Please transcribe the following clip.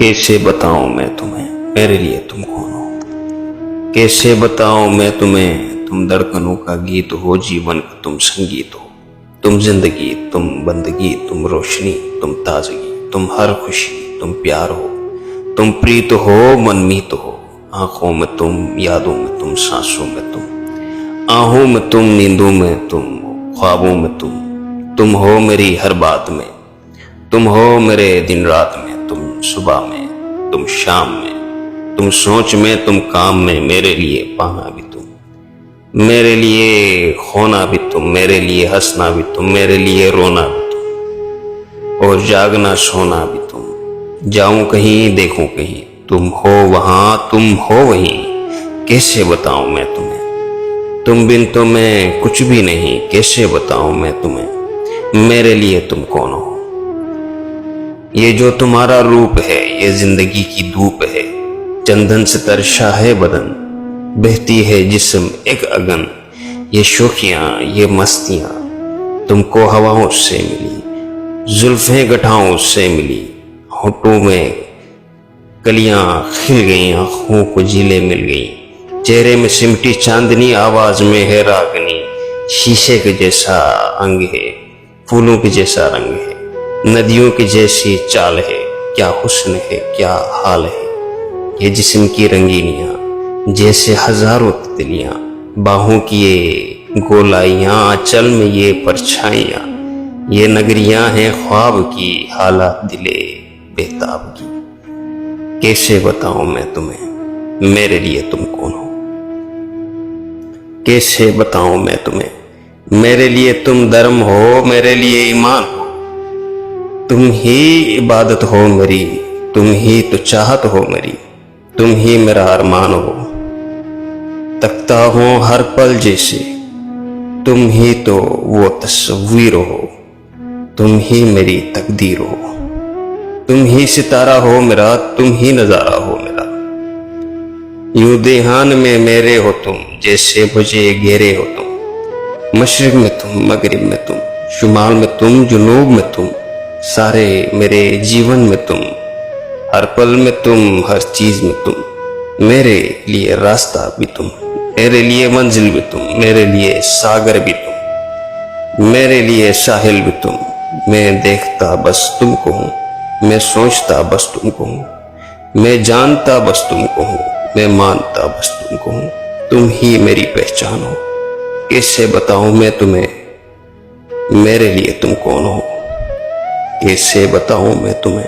कैसे बताऊं मैं तुम्हें मेरे लिए तुम कौन हो। कैसे बताऊं मैं तुम्हें, तुम धड़कनों का गीत हो, जीवन का तुम संगीत हो। तुम जिंदगी, तुम बंदगी, तुम रोशनी, तुम ताजगी, तुम हर खुशी, तुम प्यार हो। तुम प्रीत हो, मनमीत हो। आंखों में तुम, यादों में तुम, सांसों में तुम, आहों में तुम, नींदों में तुम, ख्वाबों में तुम हो मेरी हर बात में। तुम हो मेरे दिन रात में, तुम सुबह में, तुम शाम में, तुम सोच में, तुम काम में। मेरे लिए पाना भी तुम, मेरे लिए खोना भी तुम, मेरे लिए हंसना भी तुम, मेरे लिए रोना भी तुम, और जागना सोना भी तुम। जाऊं कहीं, देखूं कहीं, तुम हो वहां, तुम हो वहीं। कैसे बताऊं मैं तुम्हें, तुम बिन तो मैं कुछ भी नहीं। कैसे बताऊं मैं तुम्हें मेरे लिए तुम कौन हो। ये जो तुम्हारा रूप है, ये जिंदगी की धूप है। चंदन से तरशा है बदन, बहती है जिस्म एक अगन। ये शोखियां, ये मस्तियां तुमको हवाओं से मिली, जुल्फें गठाओं से मिली। होठों में कलियां खिल गई, आंखों को झीलें मिल गई। चेहरे में सिमटी चांदनी, आवाज में है रागनी। शीशे के जैसा अंग है, फूलों के जैसा रंग है, नदियों की जैसी चाल है। क्या हुस्न है, क्या हाल है। ये जिस्म की रंगीनियां जैसे हजारों तितलियां, बाहों की ये गोलाइयां, आंचल में ये परछाइयां। ये नगरियां हैं ख्वाब की, हालात दिले बेताब की। कैसे बताऊं मैं तुम्हें मेरे लिए तुम कौन हो। कैसे बताऊं मैं तुम्हें मेरे लिए तुम धर्म हो, मेरे लिए ईमान हो। तुम ही इबादत हो मेरी, तुम ही तो चाहत हो मेरी, तुम ही मेरा अरमान हो। तकता हूं हर पल जैसे, तुम ही तो वो तस्वीर हो। तुम ही मेरी तकदीर हो। तुम ही सितारा हो मेरा, तुम ही नजारा हो मेरा। यूं देहान में मेरे हो तुम, जैसे मुझे घेरे हो तुम। मशरिक में तुम, मगरिब में तुम, शुमाल में तुम, जुनूब में तुम। सारे मेरे जीवन में तुम, हर पल में तुम, हर चीज में तुम। मेरे लिए रास्ता भी तुम, मेरे लिए मंजिल भी तुम, मेरे लिए सागर भी तुम, मेरे लिए साहिल भी तुम। मैं देखता बस तुमको हूँ, मैं सोचता बस तुमको हूँ, मैं जानता बस तुमको हूँ, मैं मानता बस तुमको हूँ। तुम ही मेरी पहचान हो। कैसे बताऊं मैं तुम्हें मेरे लिए तुम कौन हो। कैसे बताऊं मैं तुम्हें